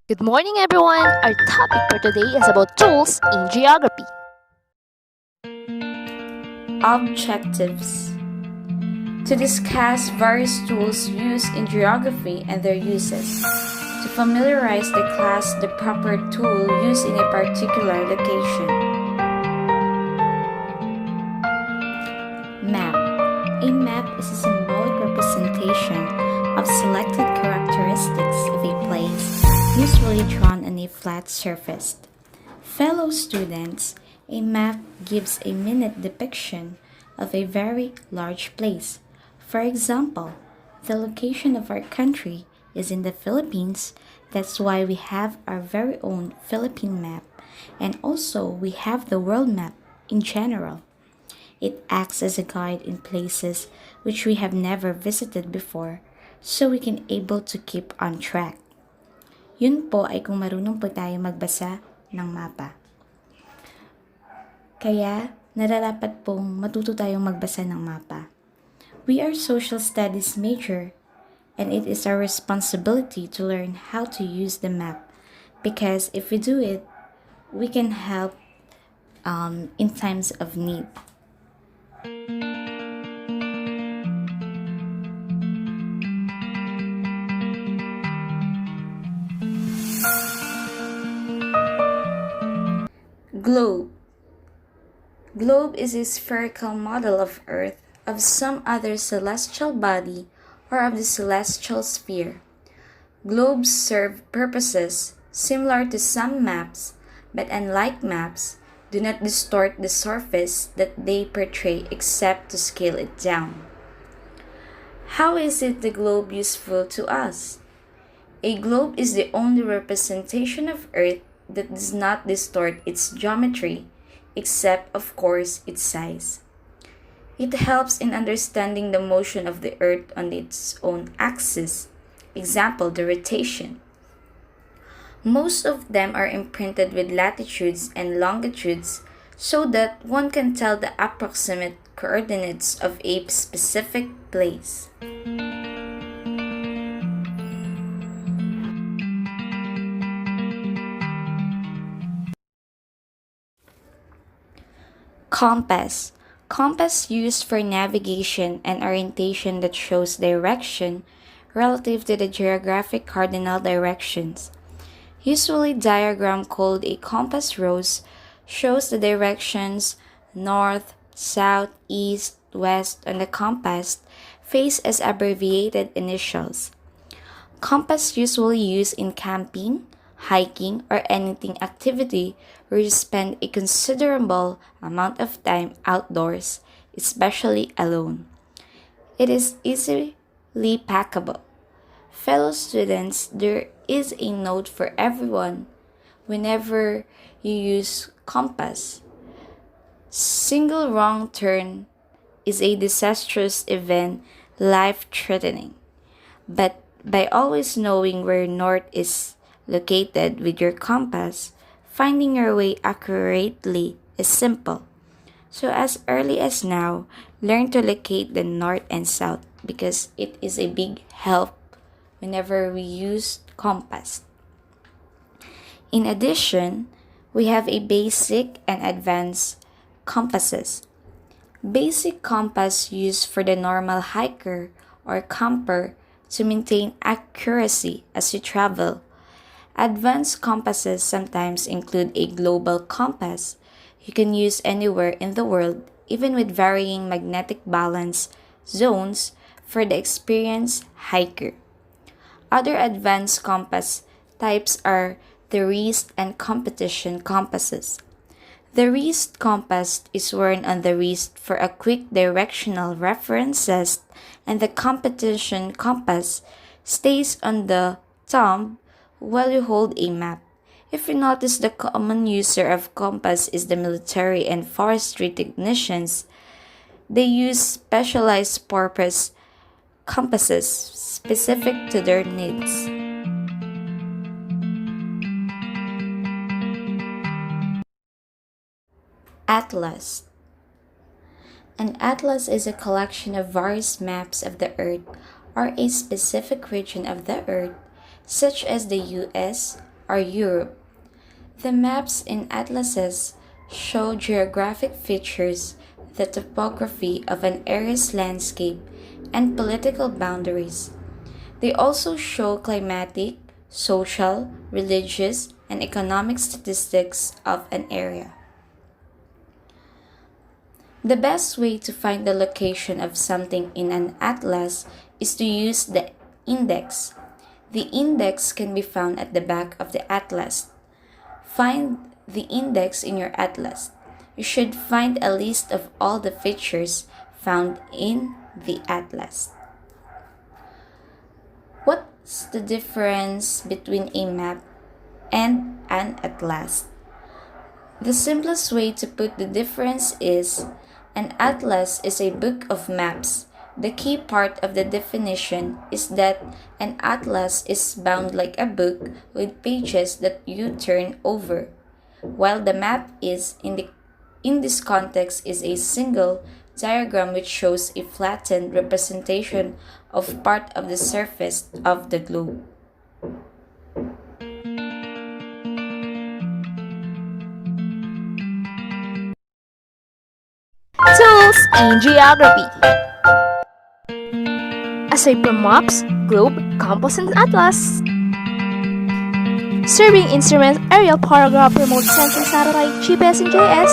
Good morning, everyone. Our topic for today is about tools in geography. Objectives to discuss various tools used in geography and their uses, to familiarize the class the proper tool used in a particular location. Map. A map is a symbolic representation of selected characteristics of a place, usually drawn on a flat surface. Fellow students, a map gives a minute depiction of a very large place. For example, the location of our country is in the Philippines. That's why we have our very own Philippine map, and also we have the world map in general. It acts as a guide in places which we have never visited before, so we can able to keep on track. Yun po ay kung marunong po tayo magbasa ng mapa. Kaya, nararapat pong matuto tayong magbasa ng mapa. We are social studies major, and it is our responsibility to learn how to use the map, because if we do it, we can help in times of need. Globe. Globe is a spherical model of Earth, of some other celestial body, or of the celestial sphere. Globes serve purposes similar to some maps, but unlike maps, do not distort the surface that they portray except to scale it down. How is it the globe useful to us? A globe is the only representation of Earth that does not distort its geometry, except, of course, its size. It helps in understanding the motion of the Earth on its own axis, example, the rotation. Most of them are imprinted with latitudes and longitudes so that one can tell the approximate coordinates of a specific place. Compass. Compass used for navigation and orientation that shows direction relative to the geographic cardinal directions. Usually diagram called a compass rose shows the directions north, south, east, west on the compass face as abbreviated initials. Compass usually used in camping, hiking, or anything activity where you spend a considerable amount of time outdoors, especially alone. It is easily packable. Fellow students, there is a note for everyone whenever you use compass. Single wrong turn is a disastrous event, life-threatening. But by always knowing where north is located with your compass, finding your way accurately is simple. So as early as now, learn to locate the north and south because it is a big help whenever we use compass. In addition, we have a basic and advanced compasses. Basic compass used for the normal hiker or camper to maintain accuracy as you travel. Advanced compasses sometimes include a global compass you can use anywhere in the world, even with varying magnetic balance zones for the experienced hiker. Other advanced compass types are the wrist and competition compasses. The wrist compass is worn on the wrist for a quick directional references, and the competition compass stays on the thumb while you hold a map. If you notice, the common user of compass is the military and forestry technicians. They use specialized purpose compasses specific to their needs. Atlas. An atlas is a collection of various maps of the Earth or a specific region of the Earth, such as the US, are Europe. The maps in atlases show geographic features, the topography of an area's landscape, and political boundaries. They also show climatic, social, religious, and economic statistics of an area. The best way to find the location of something in an atlas is to use the index. The index can be found at the back of the atlas. Find the index in your atlas. You should find a list of all the features found in the atlas. What's the difference between a map and an atlas? The simplest way to put the difference is an atlas is a book of maps. The key part of the definition is that an atlas is bound like a book with pages that you turn over, while the map is in this context is a single diagram which shows a flattened representation of part of the surface of the globe. Tools in Geography. Aside from maps, globe, compass, and atlas, surveying instruments, aerial photograph, remote sensing satellite, GPS, and GIS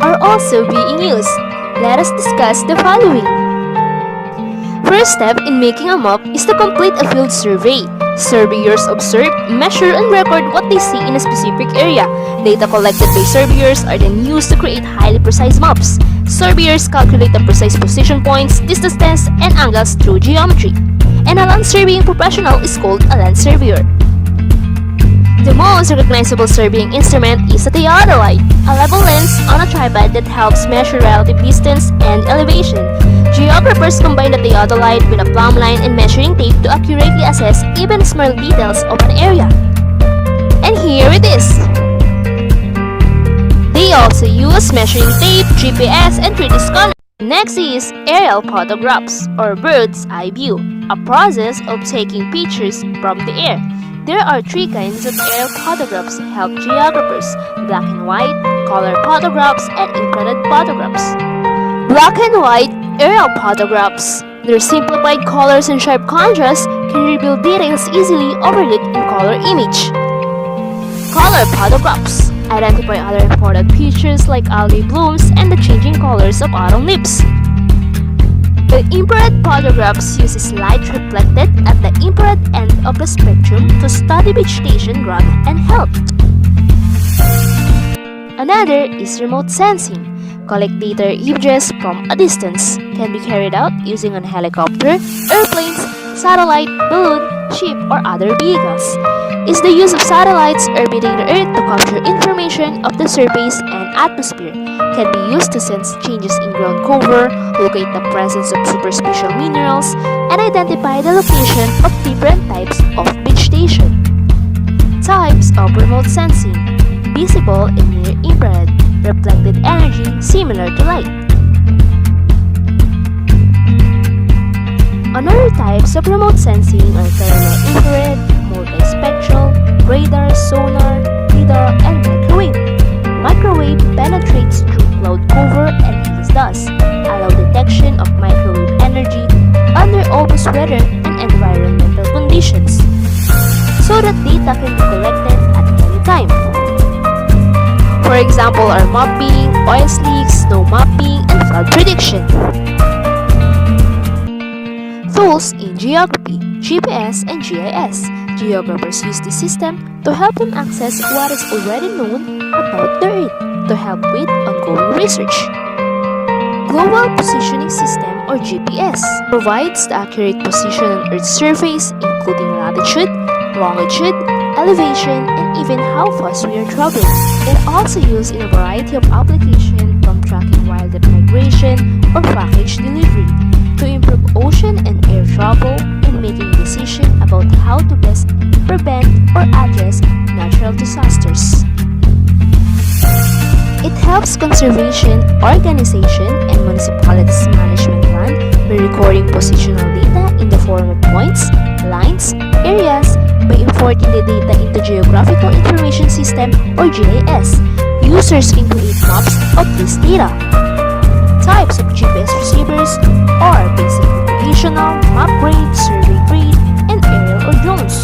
are also being used. Let us discuss the following. First step in making a map is to complete a field survey. Surveyors observe, measure, and record what they see in a specific area. Data collected by surveyors are then used to create highly precise maps. Surveyors calculate the precise position points, distances, and angles through geometry. And a land surveying professional is called a land surveyor. The most recognizable surveying instrument is a theodolite, a level lens on a tripod that helps measure relative distance and elevation. Geographers combine the theodolite with a plumb line and measuring tape to accurately assess even small details of an area. And here it is. They also use measuring tape, GPS, and 3D scanner. Next is aerial photographs, or bird's eye view, a process of taking pictures from the air. There are three kinds of aerial photographs help geographers: black and white, color photographs, and infrared photographs. Black and white aerial photographs. Their simplified colors and sharp contrast can reveal details easily overlooked in color image. Color photographs identify other important features like algae blooms and the changing colors of autumn leaves. The infrared photographs uses light reflected at the infrared end of the spectrum to study vegetation growth and health. Another is remote sensing. Collect data images from a distance. Can be carried out using a helicopter, airplanes, satellite, balloon, ship, or other vehicles. Is the use of satellites orbiting the Earth to capture information of the surface and atmosphere. Can be used to sense changes in ground cover, locate the presence of superspecial minerals, and identify the location of different types of vegetation. Types of remote sensing. Visible and near infrared. Reflected energy similar to light. Another types of remote sensing are thermal infrared, multispectral, radar, sonar, lidar, and microwave. Microwave penetrates through cloud cover and haze dust, allow detection of microwave energy under obvious weather and environmental conditions, so that data can be collected at any time. For example, are mapping, oil slicks, snow mapping, and flood prediction. Tools in geography, GPS and GIS. Geographers use this system to help them access what is already known about the Earth to help with ongoing research. Global Positioning System, or GPS, provides the accurate position on Earth's surface, including latitude, longitude, elevation, and even how fast we are traveling. It also used in a variety of applications, from tracking wildlife migration or package delivery to improve ocean and air travel and making decisions about how to best prevent or address natural disasters. It helps conservation, organization, and municipalities management land by recording positional data in the form of points, lines, areas, by importing the data into Geographical Information System or GIS. Users can create maps of this data. Types of GPS receivers are basic recreational, map grade, survey grade, and aerial or drones.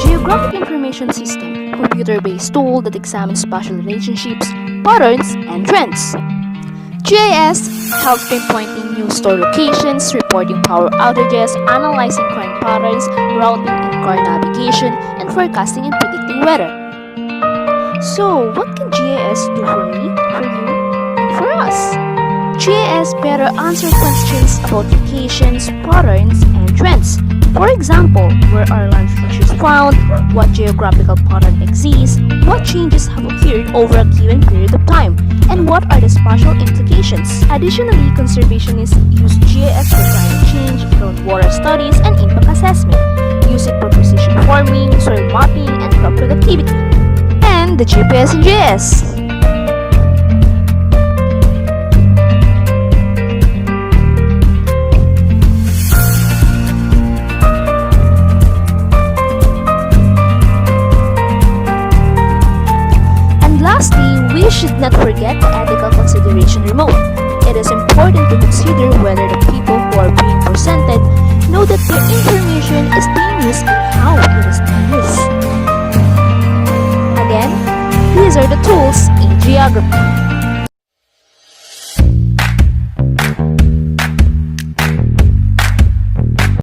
Geographic Information System, computer-based tool that examines spatial relationships, patterns, and trends. GIS helps pinpointing new store locations, reporting power outages, analyzing crime patterns, routing and car navigation, and forecasting and predicting weather. So, what can GIS do for me, for you, and for us? GIS better answer questions about locations, patterns, and trends. For example, where are land features found, what geographical pattern exists, what changes have occurred over a given period of time, and what are the spatial implications. Additionally, conservationists use GIS for climate change, groundwater studies, and impact assessment. Use it for precision farming, soil mapping, and crop productivity. And the GPS in GIS. Lastly, we should not forget the ethical consideration remote. It is important to consider whether the people who are being presented know that their information is being used and how it is being used. Again, these are the tools in geography.